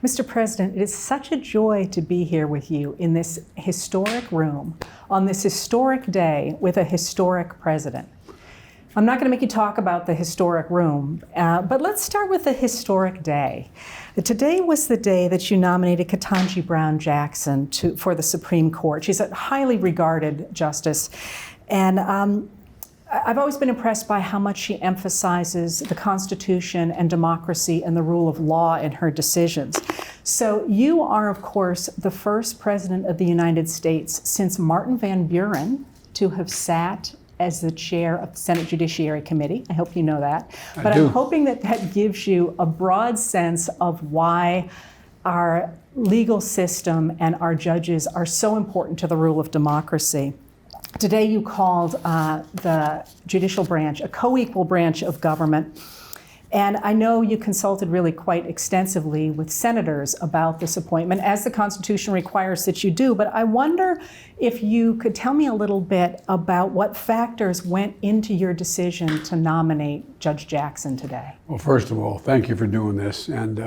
Mr. President, it is such a joy to be here with you in this historic room on this historic day with a historic president. I'm not going to make you talk about the historic room, but let's start with the historic day. Today was the day that you nominated Ketanji Brown Jackson for the Supreme Court. She's a highly regarded justice, and I've always been impressed by how much she emphasizes the Constitution and democracy and the rule of law in her decisions. So you are, of course, the first president of the United States since Martin Van Buren to have sat as the chair of the Senate Judiciary Committee. I hope you know that. But I'm hoping that that gives you a broad sense of why our legal system and our judges are so important to the rule of democracy. Today you called the judicial branch a co-equal branch of government. And I know you consulted really quite extensively with senators about this appointment, as the Constitution requires that you do. But I wonder if you could tell me a little bit about what factors went into your decision to nominate Judge Jackson today. Well, first of all, thank you for doing this. And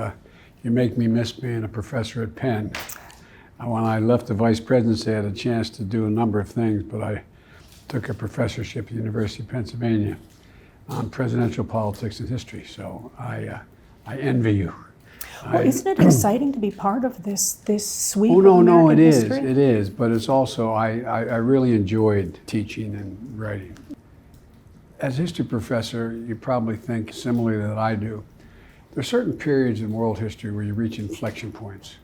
you make me miss being a professor at Penn. When I left the vice presidency, I had a chance to do a number of things, but I took a professorship at the University of Pennsylvania on presidential politics and history. So I envy you. Well, isn't it exciting to be part of this sweep? Oh, no, it is. history? It is. But it's also, I really enjoyed teaching and writing. As a history professor, you probably think similarly that I do. There are certain periods in world history where you reach inflection points,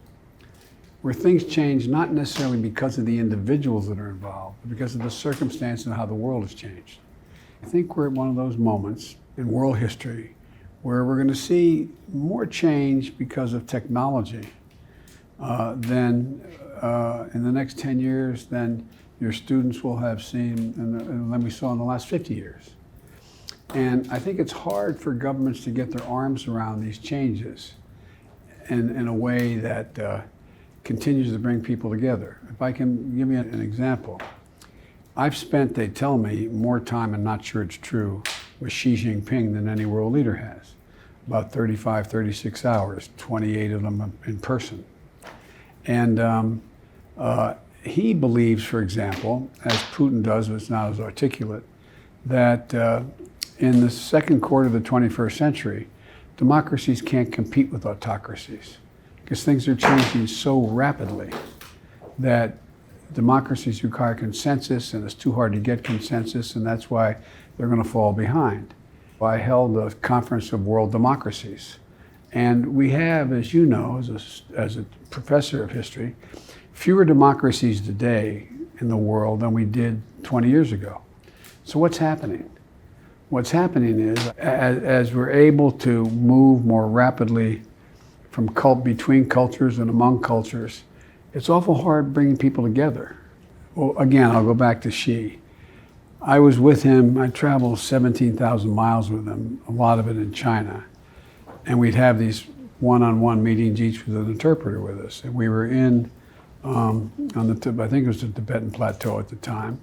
where things change not necessarily because of the individuals that are involved, but because of the circumstances and how the world has changed. I think we're at one of those moments in world history where we're going to see more change because of technology than in the next 10 years than your students will have seen than we saw in the last 50 years. And I think it's hard for governments to get their arms around these changes in a way that continues to bring people together. If I can give you an example, I've spent, they tell me, more time, and not sure it's true, with Xi Jinping than any world leader has. About 35, 36 hours, 28 of them in person. And he believes, for example, as Putin does, but it's not as articulate, that in the second quarter of the 21st century, democracies can't compete with autocracies, because things are changing so rapidly that democracies require consensus, and it's too hard to get consensus, and that's why they're going to fall behind. I held a conference of world democracies, and we have, as you know, as a professor of history, fewer democracies today in the world than we did 20 years ago. So what's happening? What's happening is, as we're able to move more rapidly between cultures and among cultures, it's awful hard bringing people together. Well, again, I'll go back to Xi. I was with him, I traveled 17,000 miles with him, a lot of it in China. And we'd have these one-on-one meetings, each with an interpreter with us. And we were in, I think it was the Tibetan Plateau at the time.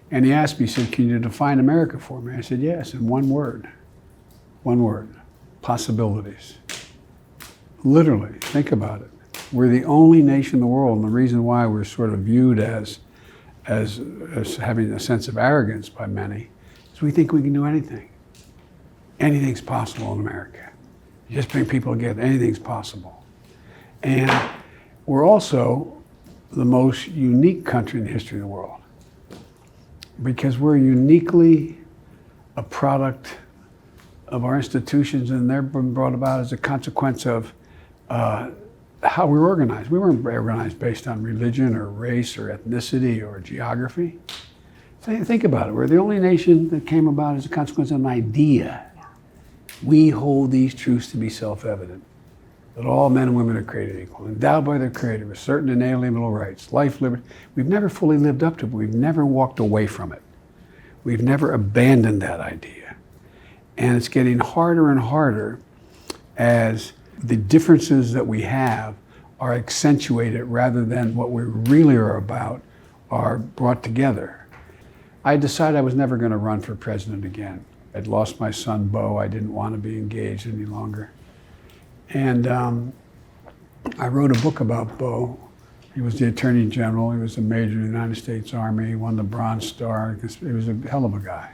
And he asked me, he said, "Can you define America for me?" I said, "Yes, in one word, possibilities." Literally, think about it. We're the only nation in the world, and the reason why we're sort of viewed as having a sense of arrogance by many is we think we can do anything. Anything's possible in America. You just bring people together, anything's possible. And we're also the most unique country in the history of the world, because we're uniquely a product of our institutions, and they're been brought about as a consequence of how we were organized. We weren't organized based on religion or race or ethnicity or geography. Think about it. We're the only nation that came about as a consequence of an idea. We hold these truths to be self-evident, that all men and women are created equal, endowed by their Creator with certain inalienable rights, life, liberty. We've never fully lived up to it. We've never walked away from it. We've never abandoned that idea. And it's getting harder and harder as the differences that we have are accentuated rather than what we really are about are brought together. I decided I was never going to run for president again. I'd lost my son, Bo. I didn't want to be engaged any longer. And I wrote a book about Bo. He was the Attorney General. He was a major in the United States Army. He won the Bronze Star. He was a hell of a guy.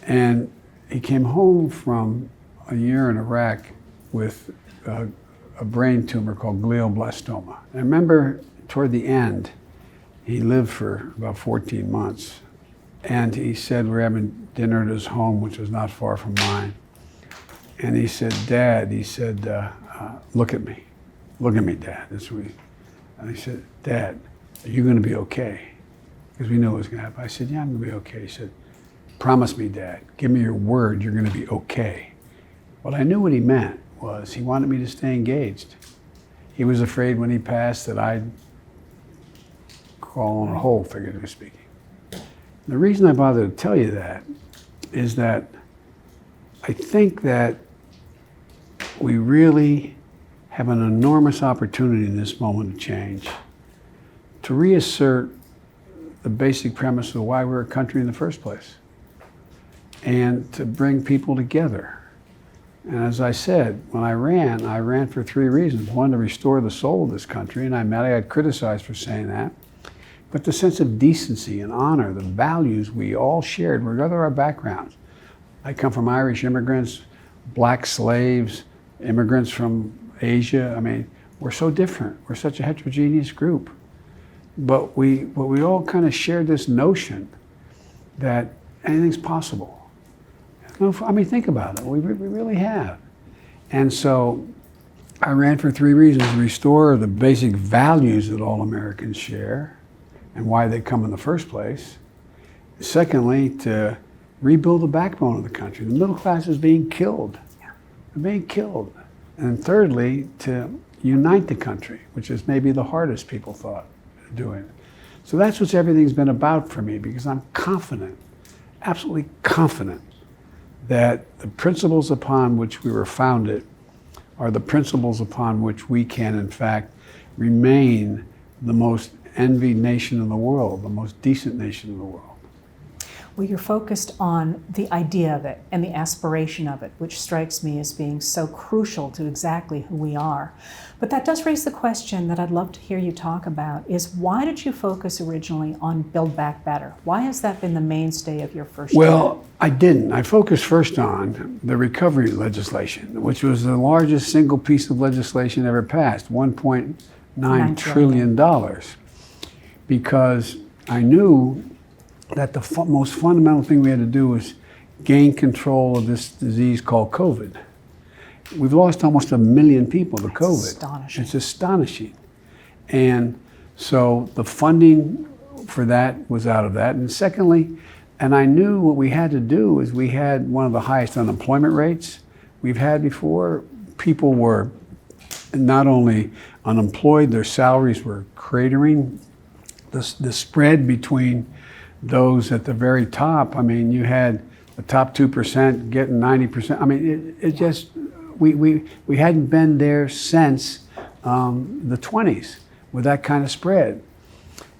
And he came home from a year in Iraq with a brain tumor called glioblastoma. I remember toward the end, he lived for about 14 months. And he said, we're having dinner at his home, which was not far from mine. And he said, Dad, he said, look at me. Look at me, Dad. That's what and he said, Dad, are you going to be okay? Because we knew it was going to happen. I said, yeah, I'm going to be okay. He said, promise me, Dad. Give me your word you're going to be okay. Well, I knew what he meant was he wanted me to stay engaged. He was afraid when he passed that I'd crawl on a hole, figuratively speaking. The reason I bothered to tell you that is that I think that we really have an enormous opportunity in this moment of change to reassert the basic premise of why we're a country in the first place and to bring people together. And as I said, when I ran for 3 reasons. One, to restore the soul of this country, and I got criticized for saying that, but the sense of decency and honor, the values we all shared, regardless of our backgrounds. I come from Irish immigrants, black slaves, immigrants from Asia. I mean, we're so different. We're such a heterogeneous group. But we all kind of shared this notion that anything's possible. I mean, think about it. We really have. And so I ran for 3 reasons: to restore the basic values that all Americans share and why they come in the first place. Secondly, to rebuild the backbone of the country. The middle class is being killed. They're being killed. And thirdly, to unite the country, which is maybe the hardest people thought of doing. So that's what everything's been about for me, because I'm confident, absolutely confident, that the principles upon which we were founded are the principles upon which we can, in fact, remain the most envied nation in the world, the most decent nation in the world. Well, you're focused on the idea of it and the aspiration of it, which strikes me as being so crucial to exactly who we are. But that does raise the question that I'd love to hear you talk about, is why did you focus originally on Build Back Better? Why has that been the mainstay of your first year? Well, I didn't. I focused first on the recovery legislation, which was the largest single piece of legislation ever passed, $1.9 trillion, because I knew that the most fundamental thing we had to do was gain control of this disease called COVID. We've lost almost 1 million people to COVID. Astonishing. It's astonishing. And so the funding for that was out of that. And secondly, and I knew what we had to do is we had one of the highest unemployment rates we've had before. People were not only unemployed, their salaries were cratering. The spread between those at the very top, I mean, you had the top 2% getting 90%. I mean, it just, we hadn't been there since the 20s with that kind of spread.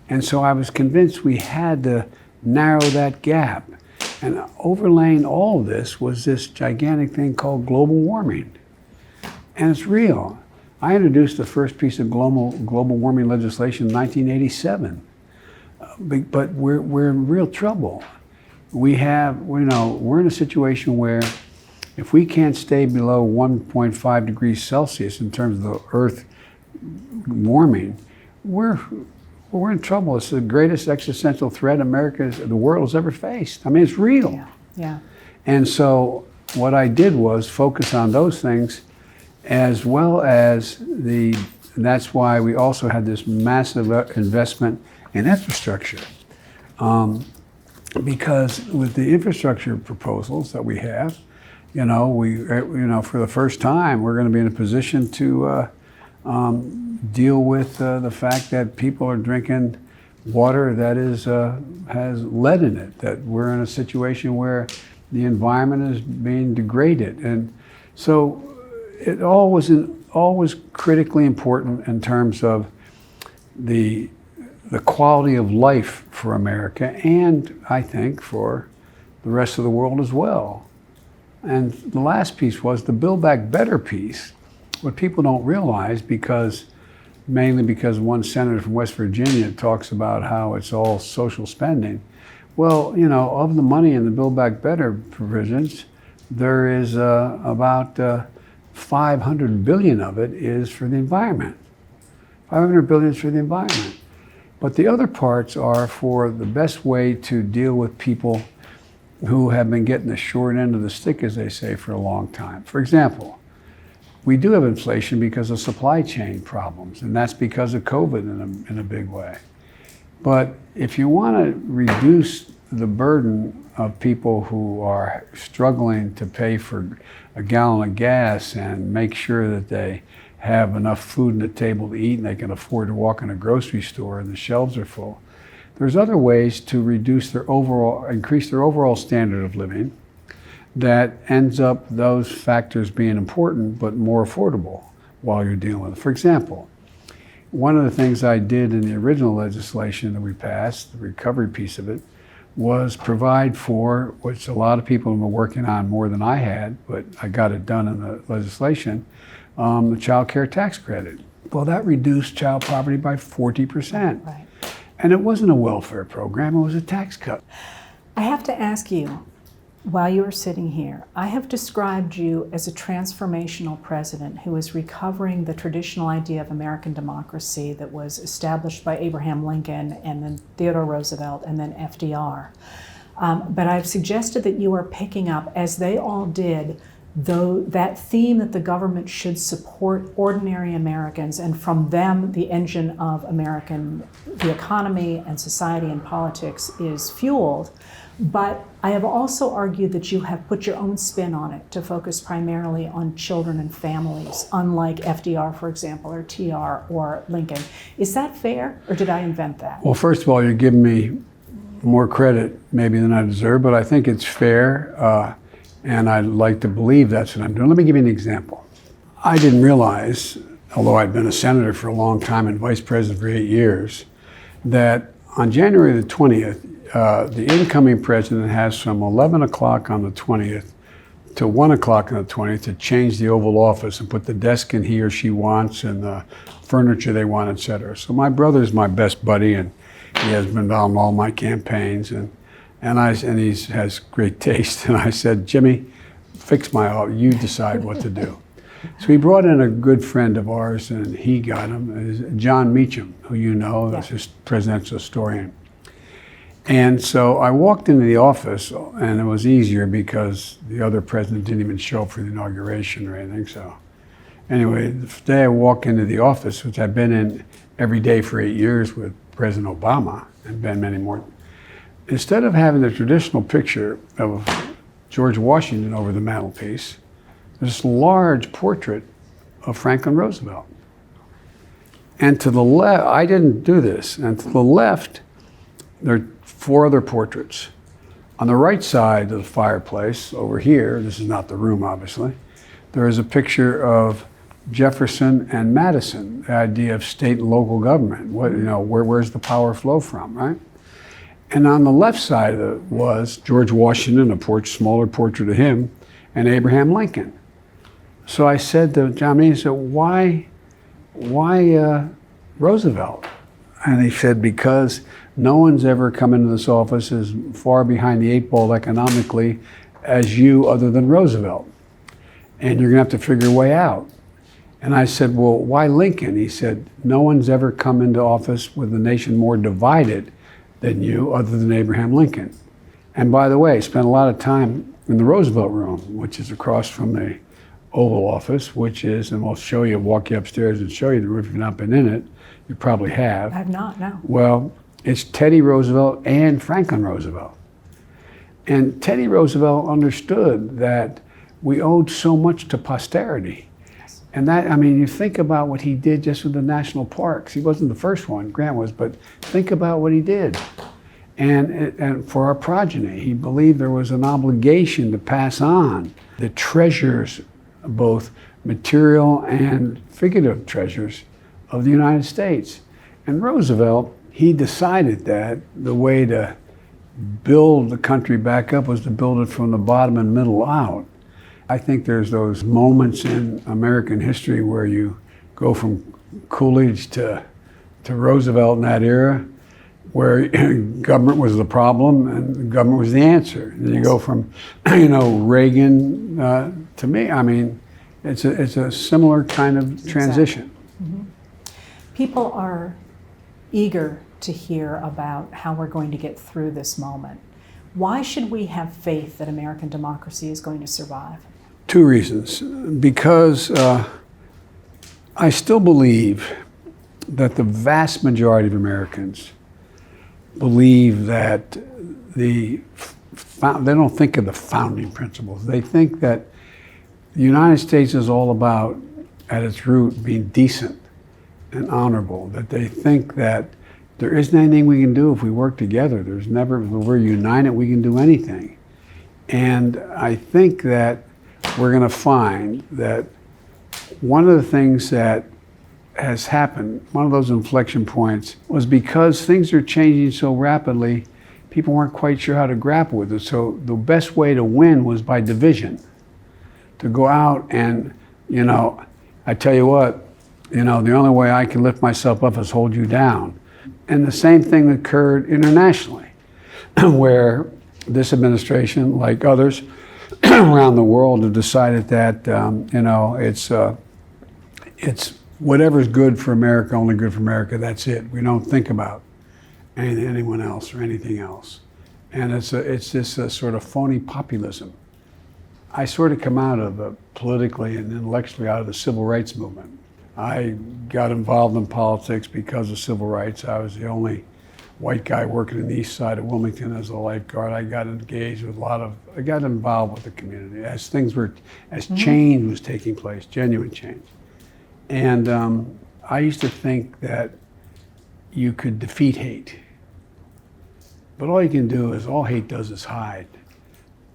And so I was convinced we had to narrow that gap. And overlaying all of this was this gigantic thing called global warming. And it's real. I introduced the first piece of global warming legislation in 1987. But we're in real trouble. We're in a situation where if we can't stay below 1.5 degrees Celsius in terms of the Earth warming, we're in trouble. It's the greatest existential threat the world has ever faced. I mean, it's real. Yeah. And so what I did was focus on those things, as well as that's why we also had this massive investment in infrastructure. Because with the infrastructure proposals that we have, for the first time, we're going to be in a position to deal with the fact that people are drinking water that has lead in it, that we're in a situation where the environment is being degraded. And so it all was critically important in terms of the quality of life for America, and I think for the rest of the world as well. And the last piece was the Build Back Better piece, what people don't realize, mainly because one senator from West Virginia talks about how it's all social spending. Well, of the money in the Build Back Better provisions, there is about 500 billion of it is for the environment. 500 billion is for the environment. But the other parts are for the best way to deal with people who have been getting the short end of the stick, as they say, for a long time. For example, we do have inflation because of supply chain problems, and that's because of COVID in a big way. But if you want to reduce the burden of people who are struggling to pay for a gallon of gas and make sure that they have enough food on the table to eat and they can afford to walk in a grocery store and the shelves are full, there's other ways to increase their overall standard of living that ends up those factors being important but more affordable while you're dealing with it. For example, one of the things I did in the original legislation that we passed, the recovery piece of it, was provide for, which a lot of people have been working on more than I had, but I got it done in the legislation, the child care tax credit. Well, that reduced child poverty by 40%. Right. And it wasn't a welfare program, it was a tax cut. I have to ask you, while you are sitting here, I have described you as a transformational president who is recovering the traditional idea of American democracy that was established by Abraham Lincoln and then Theodore Roosevelt and then FDR. But I've suggested that you are picking up, as they all did, that theme that the government should support ordinary Americans, and from them the engine of the economy and society and politics is fueled. But I have also argued that you have put your own spin on it to focus primarily on children and families, unlike FDR, for example, or TR or Lincoln. Is that fair, or did I invent that? Well, first of all, you're giving me more credit maybe than I deserve, but I think it's fair. And I'd like to believe that's what I'm doing. Let me give you an example. I didn't realize, although I'd been a senator for a long time and vice president for 8 years, that on January the 20th, the incoming president has from 11 o'clock on the 20th to 1 o'clock on the 20th to change the Oval Office and put the desk in he or she wants and the furniture they want, et cetera. So my brother's my best buddy, and he has been involved in all my campaigns. And he has great taste. And I said, Jimmy, fix you decide what to do. So he brought in a good friend of ours, and he got him, John Meacham, who you know, is his presidential historian. And so I walked into the office, and it was easier because the other president didn't even show up for the inauguration or anything. So anyway, the day I walked into the office, which I've been in every day for 8 years with President Obama and been many more, instead of having the traditional picture of George Washington over the mantelpiece, there's this large portrait of Franklin Roosevelt. And to the left, I didn't do this, and to the left, there are 4 other portraits. On the right side of the fireplace, over here, this is not the room obviously, there is a picture of Jefferson and Madison, the idea of state and local government. Where's the power flow from, right? And on the left side of it was George Washington, a smaller portrait of him, and Abraham Lincoln. So I said to John Meacham, why Roosevelt? And he said, because no one's ever come into this office as far behind the 8 ball economically as you, other than Roosevelt. And you're gonna have to figure a way out. And I said, well, why Lincoln? He said, no one's ever come into office with the nation more divided than you, other than Abraham Lincoln. And by the way, spent a lot of time in the Roosevelt room, which is across from the Oval Office, which is, and we'll show you, walk you upstairs and show you the room if you've not been in it. You probably have. I have not, no. Well, it's Teddy Roosevelt and Franklin Roosevelt. And Teddy Roosevelt understood that we owed so much to posterity. And you think about what he did just with the national parks. He wasn't the first one, Grant was, but think about what he did. And for our progeny, he believed there was an obligation to pass on the treasures, both material and figurative treasures, of the United States. And Roosevelt, he decided that the way to build the country back up was to build it from the bottom and middle out. I think there's those moments in American history where you go from Coolidge to Roosevelt in that era, where government was the problem and government was the answer. And you go from, Reagan to me. I mean, it's a similar kind of transition. Exactly. Mm-hmm. People are eager to hear about how we're going to get through this moment. Why should we have faith that American democracy is going to survive? Two reasons. Because I still believe that the vast majority of Americans believe that they don't think of the founding principles. They think that the United States is all about, at its root, being decent and honorable. That they think that there isn't anything we can do if we work together. If we're united, we can do anything. And I think that we're going to find that one of the things that has happened, one of those inflection points, was because things are changing so rapidly, people weren't quite sure how to grapple with it. So the best way to win was by division. To go out and, I tell you what, the only way I can lift myself up is hold you down. And the same thing occurred internationally, where this administration, like others around the world, have decided that, it's whatever's good for America, only good for America, that's it. We don't think about anyone else or anything else. And it's this sort of phony populism. I sort of come out of politically and intellectually out of the civil rights movement. I got involved in politics because of civil rights. I was the only white guy working in the east side of Wilmington as a lifeguard. I got engaged with I got involved with the community as change was taking place, genuine change. And I used to think that you could defeat hate. But all you can do is, all hate does is hide.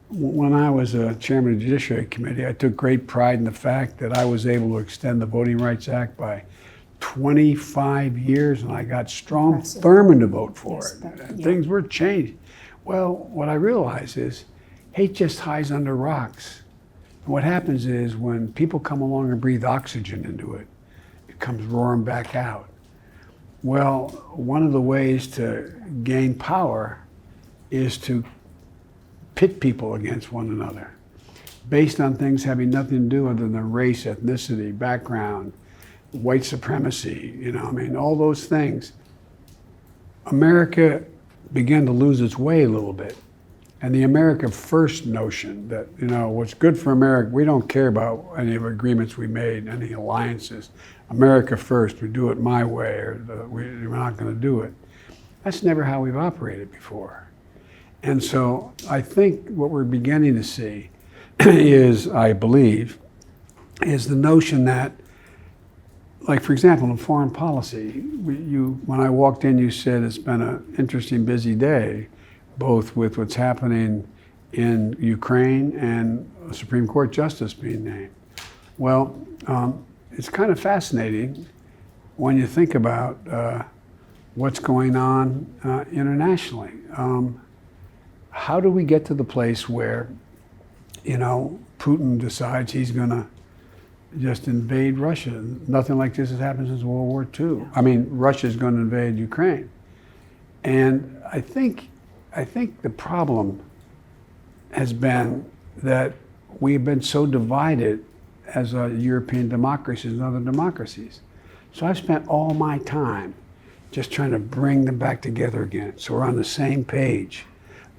When I was chairman of the Judiciary Committee, I took great pride in the fact that I was able to extend the Voting Rights Act by 25 years, and I got Strom Thurmond to vote for it. Things were changing. Well, what I realized is hate just hides under rocks. And what happens is when people come along and breathe oxygen into it, it comes roaring back out. Well, one of the ways to gain power is to pit people against one another based on things having nothing to do other than race, ethnicity, background, white supremacy, all those things. America began to lose its way a little bit. And the America First notion that, what's good for America, we don't care about any of agreements we made, any alliances. America first, we do it my way, or we're not going to do it. That's never how we've operated before. And so I think what we're beginning to see is, I believe, is the notion that, like, for example, in foreign policy, when I walked in, you said it's been an interesting, busy day, both with what's happening in Ukraine and a Supreme Court justice being named. Well, it's kind of fascinating when you think about what's going on internationally. How do we get to the place where, Putin decides he's going to just invade Russia? Nothing like this has happened since World War II. Yeah. I mean, Russia's going to invade Ukraine. And I think the problem has been that we've been so divided as a European democracies and other democracies. So I've spent all my time just trying to bring them back together again, so we're on the same page.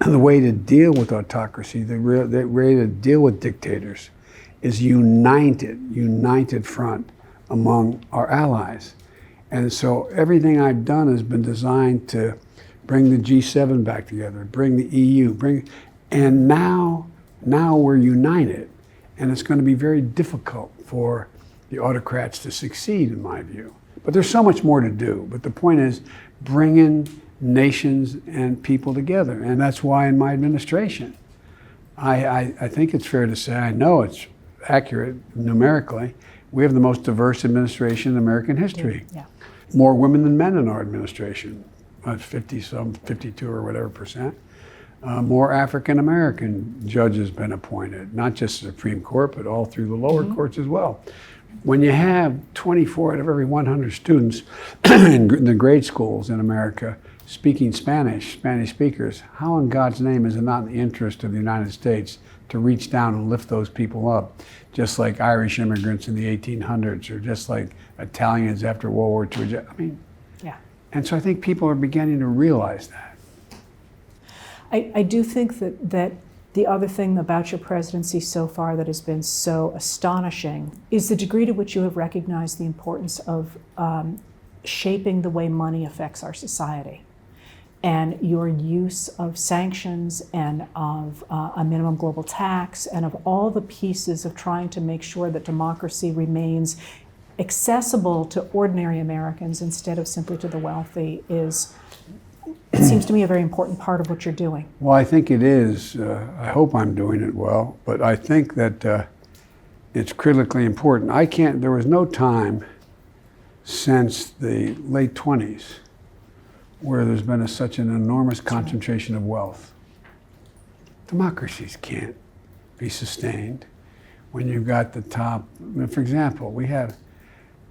And the way to deal with autocracy, the way to deal with dictators, is united front among our allies. And so everything I've done has been designed to bring the G7 back together, bring the EU, and now we're united. And it's going to be very difficult for the autocrats to succeed, in my view. But there's so much more to do. But the point is bringing nations and people together. And that's why in my administration, I think it's fair to say, I know it's accurate numerically, we have the most diverse administration in American history. Yeah. More women than men in our administration, 50-some, 52 or whatever percent. More African American judges been appointed, not just the Supreme Court, but all through the lower courts as well. When you have 24 out of every 100 students in the grade schools in America speaking Spanish speakers, how in God's name is it not in the interest of the United States to reach down and lift those people up, just like Irish immigrants in the 1800s, or just like Italians after World War II? I mean, Yeah. and so I think people are beginning to realize that. I do think that the other thing about your presidency so far that has been so astonishing is the degree to which you have recognized the importance of shaping the way money affects our society. And your use of sanctions and of a minimum global tax and of all the pieces of trying to make sure that democracy remains accessible to ordinary Americans instead of simply to the wealthy is, it seems to me, a very important part of what you're doing. Well, I think it is. I hope I'm doing it well, but I think that it's critically important. There was no time since the late 20s where there's been such an enormous concentration of wealth. Democracies can't be sustained when you've got the top. I mean, for example, we have,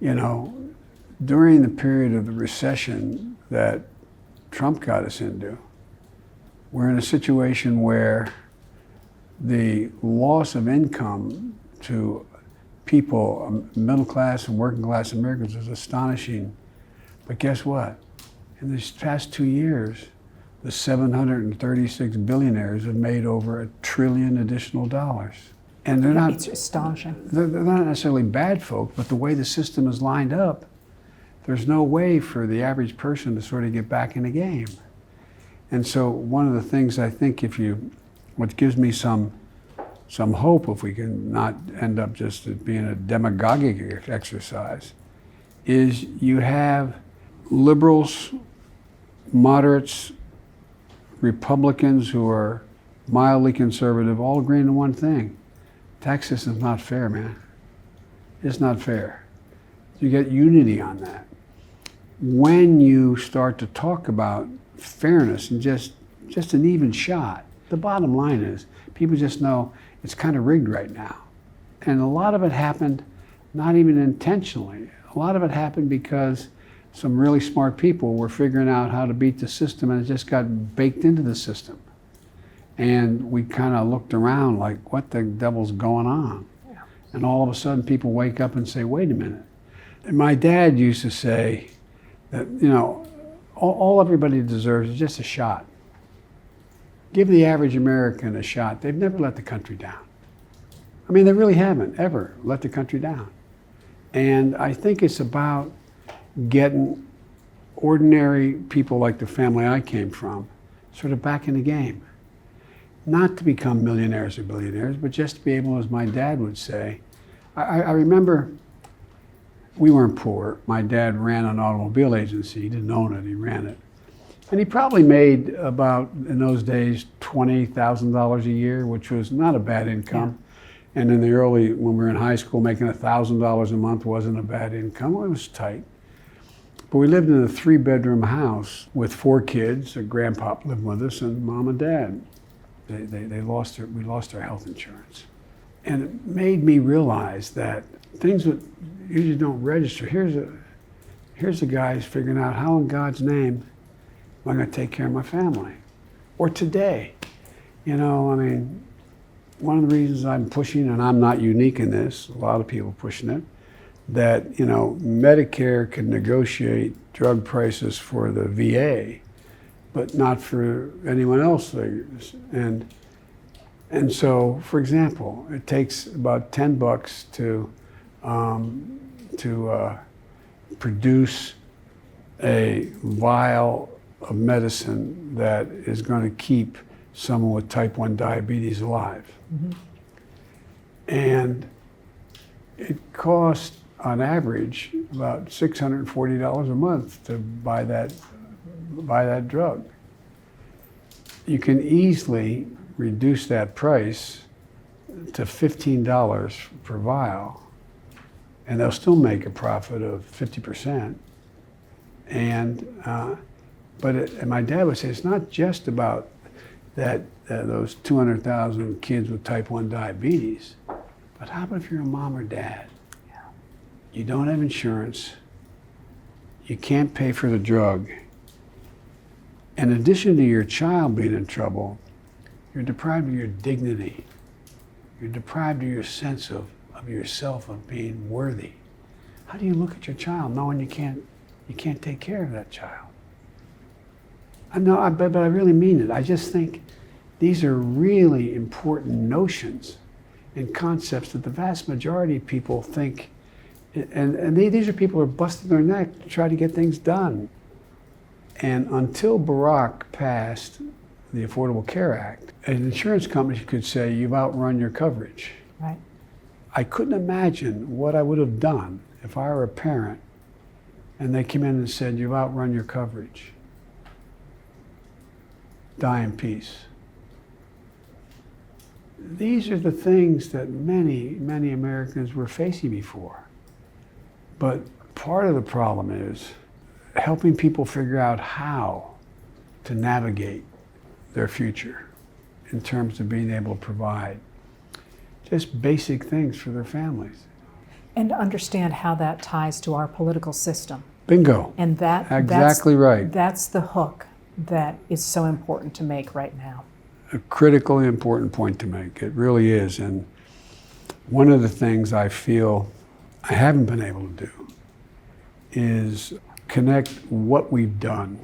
during the period of the recession that Trump got us into, we're in a situation where the loss of income to people, middle class and working class Americans, is astonishing. But guess what? In these past 2 years, the 736 billionaires have made over $1 trillion additional dollars. And they're not, It's astonishing. they're not necessarily bad folk, but the way the system is lined up, there's no way for the average person to sort of get back in the game. And so one of the things I think what gives me some hope, if we can not end up just as being a demagogic exercise, is you have liberals, moderates, Republicans who are mildly conservative, all agreeing on one thing. Tax system's not fair, man. It's not fair. You get unity on that. When you start to talk about fairness and just an even shot, the bottom line is people just know it's kind of rigged right now. And a lot of it happened not even intentionally. A lot of it happened because some really smart people were figuring out how to beat the system, and it just got baked into the system. And we kind of looked around like, what the devil's going on? Yeah. And all of a sudden people wake up and say, wait a minute. And my dad used to say that, all everybody deserves is just a shot. Give the average American a shot. They've never let the country down. I mean, they really haven't ever let the country down. And I think it's about getting ordinary people like the family I came from sort of back in the game. Not to become millionaires or billionaires, but just to be able, as my dad would say. I remember we weren't poor. My dad ran an automobile agency. He didn't own it, he ran it. And he probably made about, in those days, $20,000 a year, which was not a bad income. Yeah. And in the early, when we were in high school, making $1,000 a month wasn't a bad income. It was tight. But we lived in a 3-bedroom house with 4 kids. Grandpa lived with us, and Mom and Dad. We lost our health insurance. And it made me realize that things that usually don't register. Here's a guy who's figuring out how in God's name am I going to take care of my family? Or today, one of the reasons I'm pushing, and I'm not unique in this, a lot of people pushing it, that, Medicare can negotiate drug prices for the VA, but not for anyone else. And so, for example, it takes about $10 to produce a vial of medicine that is going to keep someone with type 1 diabetes alive. Mm-hmm. And it costs, on average, about $640 a month to buy that drug. You can easily reduce that price to $15 per vial, and they'll still make a profit of 50%. And my dad would say it's not just about that those 200,000 kids with type 1 diabetes. But how about if you're a mom or dad? Yeah. You don't have insurance, you can't pay for the drug. In addition to your child being in trouble, you're deprived of your dignity. You're deprived of your sense of yourself, of being worthy. How do you look at your child knowing you can't take care of that child? But I really mean it. I just think these are really important notions and concepts that the vast majority of people think, and these are people who are busting their neck to try to get things done. And until Barack passed the Affordable Care Act, an insurance company could say, you've outrun your coverage. Right. I couldn't imagine what I would have done if I were a parent and they came in and said, you've outrun your coverage. Die in peace. These are the things that many, many Americans were facing before. But part of the problem is helping people figure out how to navigate their future in terms of being able to provide just basic things for their families. And understand how that ties to our political system. Bingo. And Exactly right. That's the hook that is so important to make right now. A critically important point to make. It really is. And one of the things I feel I haven't been able to do is connect what we've done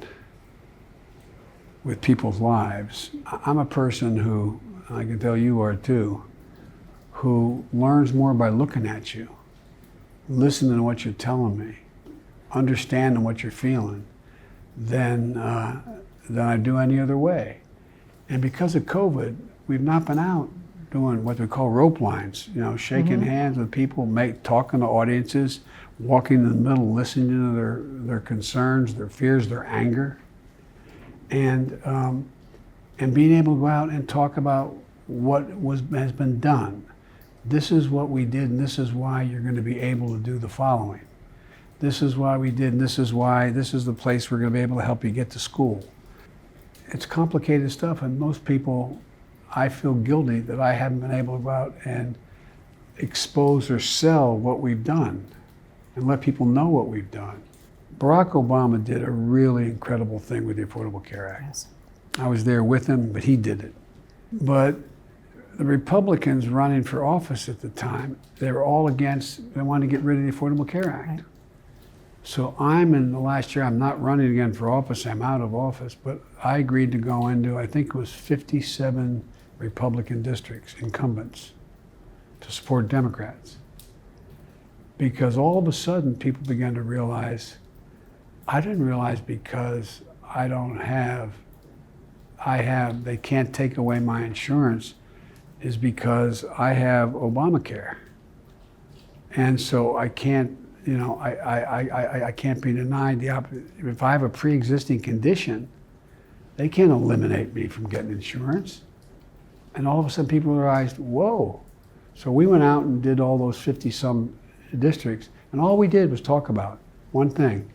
with people's lives. I'm a person who, I can tell you are too, who learns more by looking at you, listening to what you're telling me, understanding what you're feeling, than I do any other way. And because of COVID, we've not been out doing what we call rope lines, shaking hands with people, talking to audiences, walking in the middle, listening to their concerns, their fears, their anger, and being able to go out and talk about what has been done. This is what we did, and this is why you're going to be able to do the following. This is why we did, and this is why, this is the place we're going to be able to help you get to school. It's complicated stuff, and most people, I feel guilty that I haven't been able to go out and expose or sell what we've done and let people know what we've done. Barack Obama did a really incredible thing with the Affordable Care Act. Yes. I was there with him, but he did it. But the Republicans running for office at the time, they were all against, they wanted to get rid of the Affordable Care Act. Right. So in the last year, I'm not running again for office, I'm out of office, but I agreed to go into, I think it was 57 Republican districts, incumbents, to support Democrats. Because all of a sudden, people began to realize, I didn't realize because they can't take away my insurance, is because I have Obamacare. And so I can't, I can't be denied the opportunity. If I have a pre-existing condition, they can't eliminate me from getting insurance. And all of a sudden people realized, whoa. So we went out and did all those 50-some districts, and all we did was talk about one thing.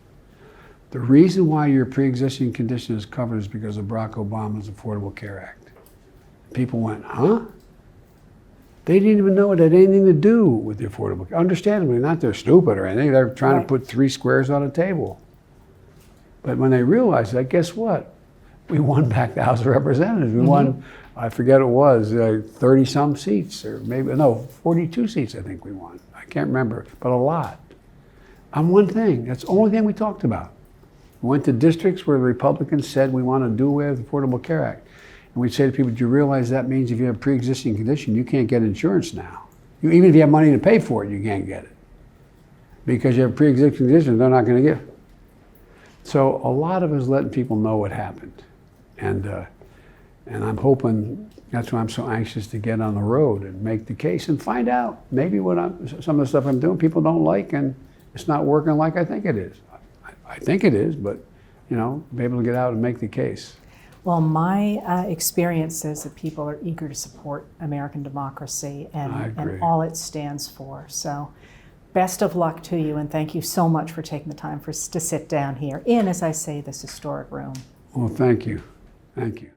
The reason why your pre-existing condition is covered is because of Barack Obama's Affordable Care Act. People went, huh? They didn't even know it had anything to do with the Affordable Care. Understandably, not they're stupid or anything. They're trying to put 3 squares on a table. But when they realized that, guess what? We won back the House of Representatives. We won, I forget it was, 30-some seats, or maybe, no, 42 seats I think we won. I can't remember, but a lot. On one thing, that's the only thing we talked about. We went to districts where the Republicans said we want to do away with the Affordable Care Act. And we'd say to people, do you realize that means if you have a pre-existing condition, you can't get insurance now. Even if you have money to pay for it, you can't get it. Because you have a pre-existing condition, they're not going to give it. So a lot of us letting people know what happened. And I'm hoping, that's why I'm so anxious to get on the road and make the case and find out maybe some of the stuff I'm doing people don't like and it's not working like I think it is. I think it is, but be able to get out and make the case. Well, my experience is that people are eager to support American democracy and all it stands for. So best of luck to you, and thank you so much for taking the time to sit down here in, as I say, this historic room. Well, thank you. Thank you.